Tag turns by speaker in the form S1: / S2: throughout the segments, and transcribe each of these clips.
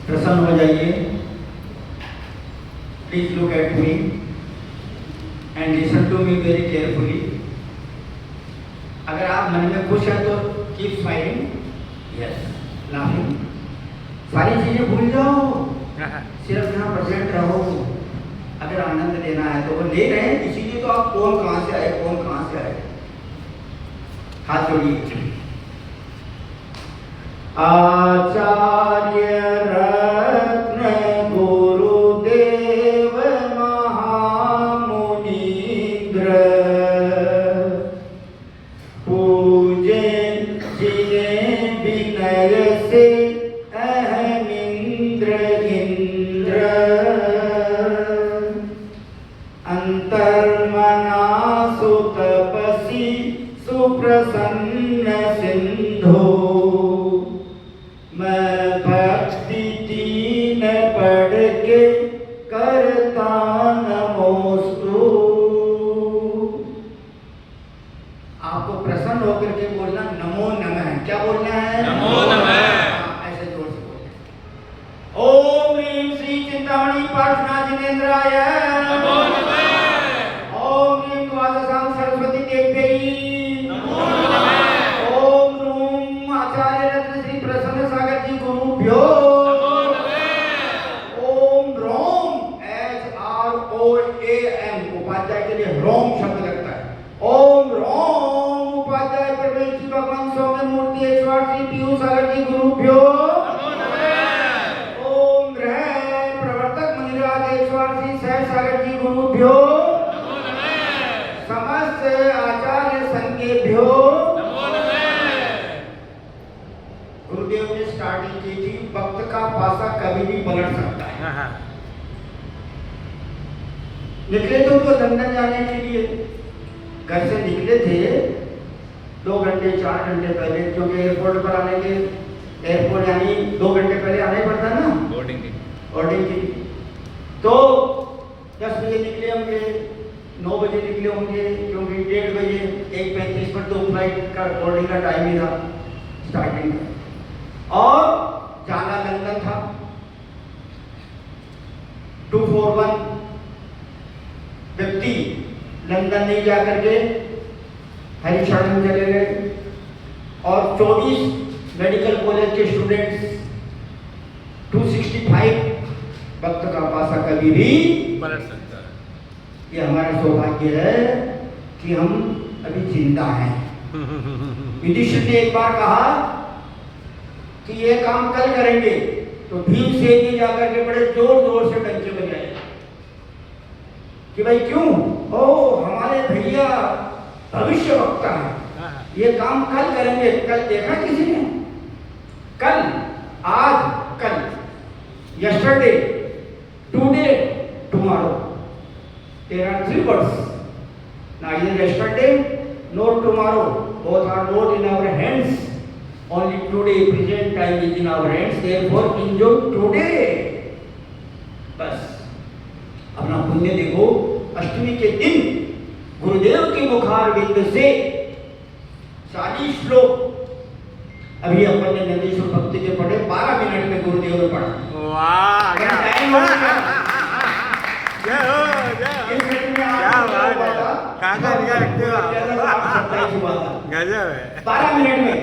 S1: प्रसन्न हो जाइए। Please look at me and listen to me very carefully. अगर आप मन में खुश हैं तो कीप स्माइलिंग, यस, लाफिंग। सारी चीजें भूल जाओ, सिर्फ यहाँ प्रेजेंट रहो। अगर आनंद लेना है तो वो ले रहे हैं, इसीलिए तो आप कौन कहाँ से आए, कौन कहाँ से आए। हाथ जोड़िए। आचार्य रत्न गुरुदेव महामुनीन्द्र पूजे जिन्हें विनय से अहमिंद्र इंद्र अंतर्मना सुतपसी सुप्रसन्न सिंधु मैं भक्ति तीन पढ़ के करता नमोस्तु। आपको प्रसन्न होकर के बोलना नमो नमः। क्या बोलना है?
S2: नमो नमः।
S1: ऐसे जोर से बोलना। ओम ह्रीं श्री चिंतामणि पार्थना जिनेन्द्राय
S2: नमो नमः।
S1: ओम ह्रीं द्वादशांग सरस्वती देव्यै
S2: नमो नमः।
S1: ओम ह्रूं आचार्य रत्न श्री प्रसन्न सागर जी गुरुभ्यो
S2: नमो नमः।
S1: ओम ह्रोम HROAM उपाध्याय के लिए ह्रोम शब्द लगता है। ओम ह्रोम उपाध्याय परमेश जी भगवान सौम्य मूर्ति ईश्वर श्री पीयूष सागर जी गुरुभ्यो
S2: नमो नमः।
S1: ओम ह्रैं प्रवर्तक मुनिराज ईश्वर श्री सहज सागर जी गुरुभ्यो
S2: नमो नमः।
S1: समस्त आचार्य संघेभ्यो
S2: नमो नमः।
S1: गुरुदेव ने स्टार्टिंग की थी, भक्त का पासा कभी भी पलट सकता है। निकले तो लंदन जाने के लिए, घर से निकले थे 2 घंटे 4 घंटे पहले, क्योंकि एयरपोर्ट पर आने के, एयरपोर्ट यानी 2 घंटे पहले आना ही पड़ता ना
S2: बोर्डिंग
S1: की। तो 10 बजे निकले होंगे, 9 बजे निकले होंगे, क्योंकि 1:30 बजे 1:35 पर तो फ्लाइट का बोर्डिंग का टाइम ही था स्टार्टिंग का। और जाना लंदन था। 241 व्यक्ति लंदन नहीं जाकर के हरिशरण में चले गए, और 24 मेडिकल कॉलेज के स्टूडेंट्स, 265 भक्त का पासा कभी भी
S2: पलट सकता है।
S1: ये हमारा सौभाग्य है कि हम अभी जिंदा हैं। युधिष्ठिर ने एक बार कहा कि ये काम कल करेंगे, तो भीमसेन जी जाकर के बड़े जोर जोर से डंके बजाए कि भाई क्यों? ओ हमारे भैया भविष्य वक्ता है, ये काम कल करेंगे। कल देखा किसी ने? कल, आज, कल, yesterday, today, tomorrow. There are 3 words. Neither yesterday nor tomorrow. Both are not in our hands. Only today, present time is in our hands. Therefore, enjoy today. बस अपना पुण्य देखो। अष्टमी के दिन गुरुदेव के मुखारविंद से 40 श्लोक अभी अपन ने नंदीश्वर भक्ति के पढ़े, 12 मिनट में गुरुदेव ने पढ़ा।
S2: वाह,
S1: टाइम हो गया।
S2: क्या बात है। कागज का रखते हो आप। गजब है।
S1: 12 मिनट में।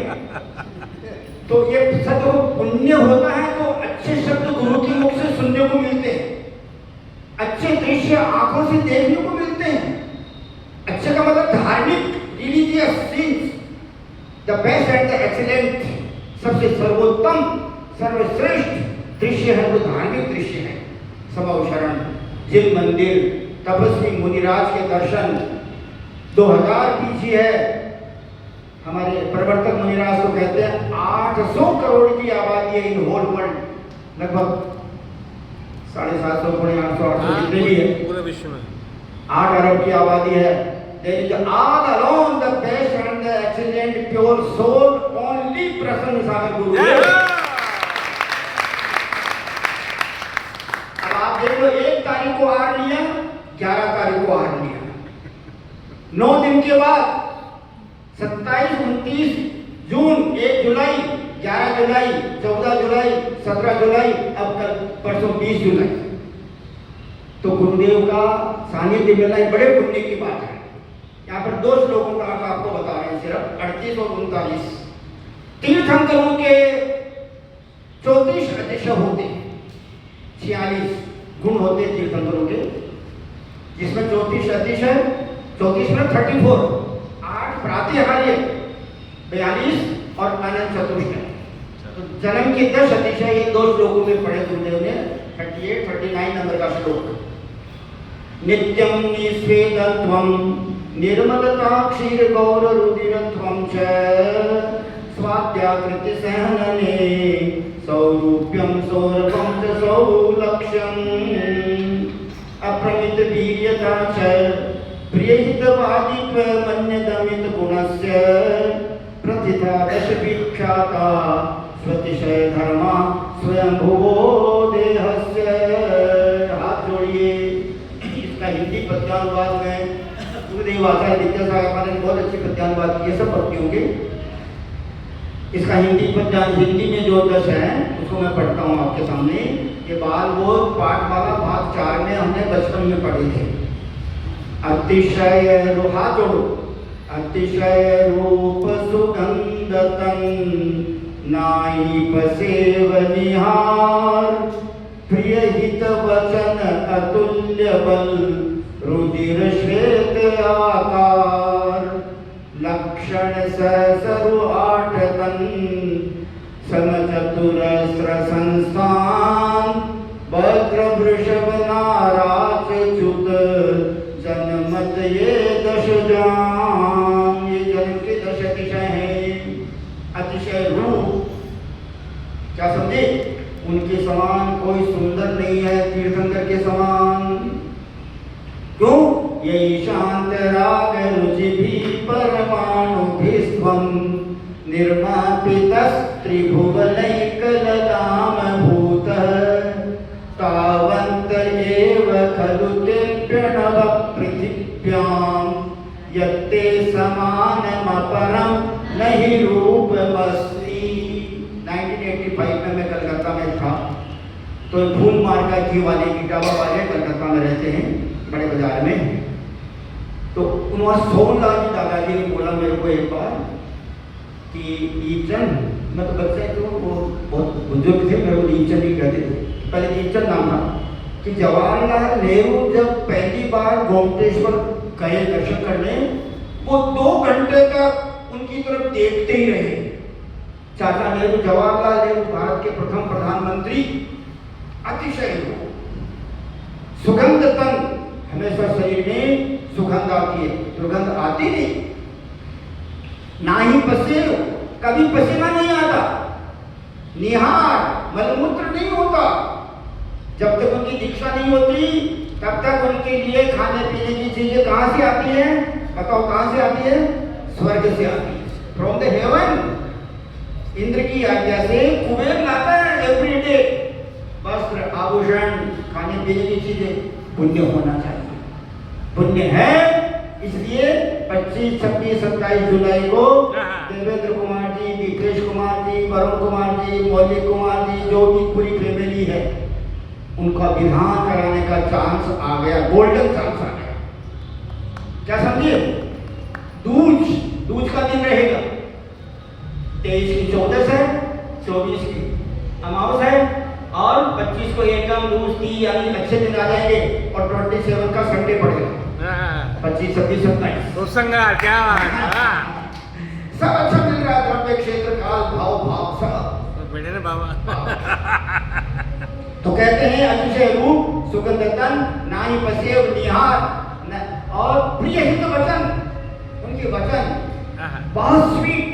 S1: तो ये सद पुण्य होता है तो अच्छे शब्द गुरु के मुख से सुनने को मिलते हैं, अच्छे दृश्य आंखों से देखने को मिलते हैं। अच्छे का मतलब धार्मिक, religious scenes, the best and the excellent, सबसे सर्वोत्तम सर्वश्रेष्ठ दृश्य है वो धार्मिक दृश्य है। समव शरण, जिन मंदिर, तपस्वी मुनिराज के दर्शन, 2000 पीछे है। हमारे प्रवर्तक मुनिराज तो कहते हैं 800 करोड़ की आबादी है इन होल वर्ल्ड, लगभग 750 पौने 800 जितने भी है
S2: पूरे विश्व में
S1: 8 अरब की आबादी है। There is all alone the best and the excellent pure soul only प्रसन्न सागर गुरुदेव। अब आप देख लो, 1 तारीख को आर लिया, 11 तारीख को आर लिया, 9 दिन के बाद 27, 29 जून, 1 जुलाई, 11 जुलाई, 14 जुलाई, 17 जुलाई, अब कल परसों 20 जुलाई। तो गुरुदेव का सानिध्य मिलना एक बड़े पुण्य की बात है। यहाँ पर 2 श्लोकों का अर्थ आपको बता रहे हैं, सिर्फ 38 और 39। तीर्थंकरों के 34 अतिशय होते हैं, 46 गुण होते हैं तीर्थंकरों के, जिसमें 34 अतिशय, 34 में 34, 8 प्रातिहार्य, 42 और अनंत चतुष्टय। तो जन्म की 10 अतिशय ये 2 श्लोकों में पढ़े गुरुदेव ने, 38, 39 नंबर का श्लोक। नित्यं निस्वेदत्वं निर्मलता क्षीर गौर रुधिरत्वं च स्वाद्याकृति सहनने सौरूप्यं सौरभं च सौलक्ष्यम् अप्रमित वीर्यता च प्रियहितवादित्व मन्यदमित गुणस्य प्रथिता दश विख्याता स्वतिशय धर्मा स्वयंभुवो देहस्य। हाथ जोड़िए। इसका हिंदी पद्यानुवाद में गुरुदेव आचार्य विद्यासागर ने बहुत अच्छी पद्यानुवाद किए सब पद्यों के। इसका हिंदी पद्यान, हिंदी में जो 10 है उसको मैं पढ़ता हूँ आपके सामने। ये बाल वो पाठमाला भाग 4 में हमने बचपन में पढ़े थे। अतिशय हाथ जोड़ो। अतिशय रूप सुगंध तन नाई पसेव निहार प्रिय हित वचन अतुल्य बल रुधिर श्वेत आकार लक्षण सहसरु 8 तन समचतुरस्र संस्थान भद्र वृषभ नाराज च्युत जनमत ये 10 जान। ये जन्म के 10 अतिशय हैं। अतिशय रूप, क्या समझे? उनके समान कोई सुंदर नहीं है तीर्थंकर के समान। क्यों? यही शांत राग रुचि भी परमाणु भीस्वम निर्मापितस् त्रिभुवनैकलताम भूत तावन्त एव खलु ते प्रणव पृथिव्यां यत्ते समानमपरं नहि रूपमस्ति। 1985 में मैं कलकत्ता में था, तो फूल मार्का जी वाले इटावा वाले कलकत्ता में रहते हैं बड़े बाजार में। तो वहाँ सोमलाल जी दादाजी ने बोला मेरे को एक बार कि ईचन, मैं तो बच्चा तो वो बहुत बुजुर्ग थे, मेरे को ईचन ही कहते थे, पहले ईचन नाम था, कि जवाहरलाल नेहरू जब पहली बार गोमतेश्वर गए दर्शन करने, वो 2 घंटे तक उनकी तरफ देखते ही रहे। चाचा नेहरू, जवाहरलाल नेहरू भारत के प्रथम प्रधानमंत्री, अतिशय सुगंध तन, हमेशा शरीर में सुगंध आती है, दुर्गंध आती नहीं। ना ही पसीना, कभी पसीना नहीं आता। निहार, मलमूत्र नहीं होता। जब तक उनकी दीक्षा नहीं होती तब तक उनके लिए खाने पीने की चीजें कहां से आती हैं? बताओ कहां से आती है? स्वर्ग से आती है, फ्रॉम द हेवन। इंद्र की आज्ञा से कुबेर लाता है एवरी डे वस्त्र, आभूषण, खाने पीने की चीजें। पुण्य होना चाहिए, पुण्य है। इसलिए 25, 26, 27 जुलाई को देवेंद्र कुमार जी, दीपेश कुमार जी, वरुण कुमार जी, मौलिक कुमार जी, जो भी पूरी फैमिली है, उनका विधान कराने का चांस आ गया, गोल्डन चांस आ गया। क्या समझिए? दूज का दिन रहेगा। 23 की 14 है, 24 की अमावस है, और 25 को एकदम दूज 3 यानी अच्छे दिन आ जाएंगे, और 27 का संडे पड़ेगा। 25, 26, 27
S2: तो संगा क्या
S1: सब अच्छा मिल रहा है। द्रव्य क्षेत्र काल भाव सब
S2: बेटे ने बाबा।
S1: तो कहते हैं अतिशय रूप सुगंध तन नाहि पसेव निहार और प्रिय हित वचन। उनके वचन बहुत sweet,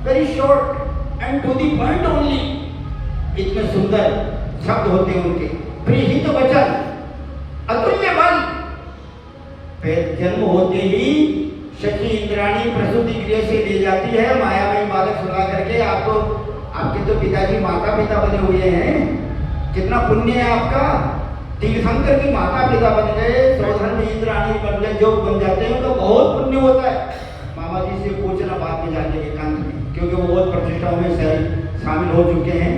S1: very short and to the point only. इतने सुंदर शब्द होते हैं उनके। प्रिय हित वचन, अतुल्य बल। फिर जन्म होते ही शची इंद्राणी प्रसूति गृह से ले जाती है मायामयी बालक सुला करके। आपके तो पिताजी माता पिता बने हुए हैं, कितना पुण्य है आपका। तीर्थंकर की माता पिता बन गए, सौधर्म इंद्राणी बन गए, जो बन जाते हैं उनका बहुत पुण्य होता है। मामा जी से पूछना बाद में जाके एकांत में क्योंकि वो बहुत प्रतिष्ठाओं में शामिल हो चुके हैं।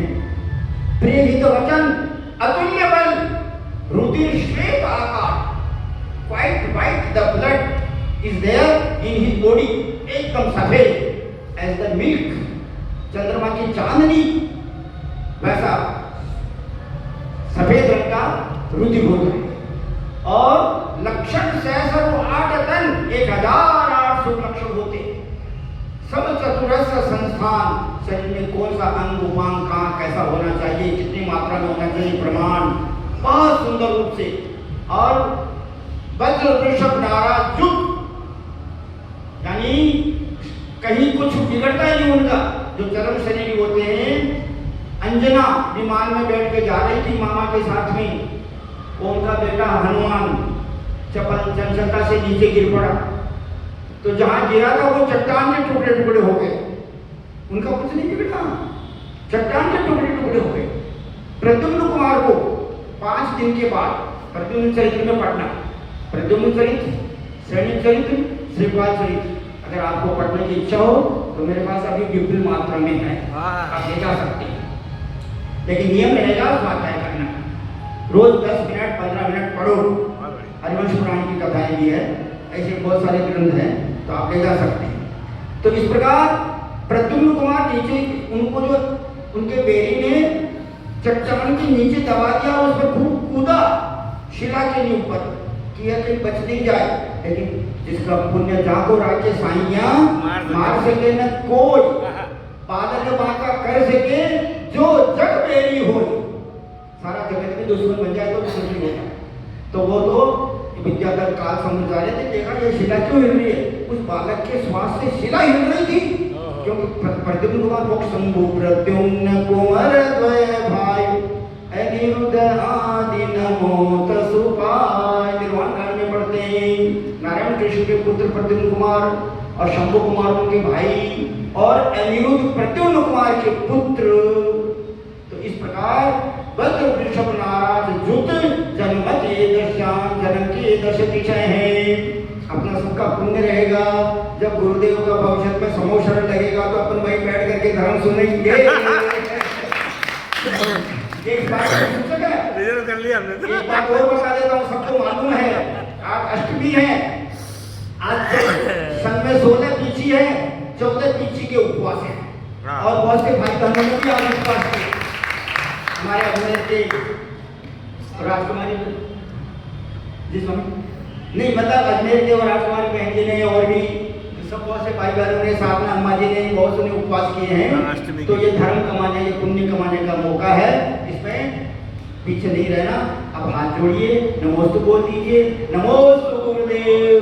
S1: प्रिय हित वचन, अतुल्य बल, रुधिर श्वेत आकार, quite white the blood is there in his body, एकदम सफेद एज द मिल्क, चंद्रमा की चांदनी वैसा सफेद रंग का रुधिर होता है। और लक्षण सहस्र 8 टन 1800 लक्षण होते। सब चतुरस्र संस्थान, शरीर में कौन सा अंग उपांग कहाँ कैसा होना चाहिए, कितनी मात्रा में होना चाहिए, प्रमाण बहुत सुंदर रूप से। और वज्र वृषभ नाराज युक्त, यानी कहीं कुछ बिगड़ता ही नहीं उनका। जो चरम शरीर होते हैं, अंजना विमान में बैठ के जा रही थी मामा के साथ में, वो उनका बेटा हनुमान चंचलता से नीचे गिर पड़ा, तो जहां गिरा था वो चट्टान के टुकड़े टुकड़े हो गए। उनका कुछ नहीं बिगड़ा, चट्टान के टुकड़े टुकड़े हो गए। प्रद्युम्न कुमार को 5 दिन के बाद प्रद्युम्न चरित्र में पढ़ना, प्रद्युम्न चरित्र, सैनिक चरित्र, श्रीपाल चरित्र, अगर आपको पढ़ने की इच्छा हो तो मेरे पास अभी विपुल मात्रा में है, आप ले जा सकते हैं। लेकिन नियम रहेगा स्वाध्याय करना, रोज 10 मिनट 15 मिनट पढ़ो। हरिवंश पुराण की कथाएं भी है, ऐसे बहुत सारे ग्रंथ हैं, तो आप ले जा सकते हैं। तो इस प्रकार प्रद्युम्न कुमार नीचे, उनको जो उनके बेरी ने चट्टान के नीचे दबा दिया, उस पर खूब कूदा शिला के ऊपर, किया कि बच नहीं जाए। लेकिन जिसका पुण्य जाको राके साइया मार सके न कोई, बादल बाका कर सके जो जग बेरी हो। सारा जगत में दुश्मन बन जाए तो कुछ नहीं होता। तो वो तो विद्याधर काल समझ जा रहे थे, देखा ये शिला क्यों हिल रही है, उस बालक के श्वास से शिला हिल रही थी। क्योंकि प्रद्युम्न कुमार मोक्ष शंभु प्रद्युम्न कुमार द्वय भाई, अनिरुद्ध आदि नमो तसुपाय, निर्वाण कांड में पढ़ते हैं। नारायण कृष्ण के पुत्र प्रद्युम्न कुमार और शंभु कुमार उनके भाई, और अनिरुद्ध प्रद्युम्न कुमार के पुत्र। तो इस प्रकार वज्र वृषभ नाराज जुत जन्मत ये दर्शन, जन्म के 10 तिथि हैं। अपना सबका पुण्य रहेगा, जब गुरुदेव का भविष्य में समोशरण लगेगा तो अपन वहीं बैठ करके धर्म सुनेंगे। एक बात कर लिया हमने, एक बात और बता देता हूँ, सबको मालूम है आज अष्टमी है, आज सन में 16 पीछी है, 14 पीछी के उपवास है, और बहुत से भाई बहनों ने भी आज उपवास किए। हमारे अजमेर के राजकुमारी जी स्वामी नहीं, मतलब अजमेर के और राजकुमारी बहन जी ने और भी सब बहुत से भाई बहनों ने, साथ में अम्मा जी ने, बहुत से उपवास किए हैं। तो ये धर्म कमाने, ये पुण्य कमाने का मौका है, इसमें पीछे नहीं रहना। अब हाथ जोड़िए, नमोस्तु बोल दीजिए, नमोस्तु गुरुदेव।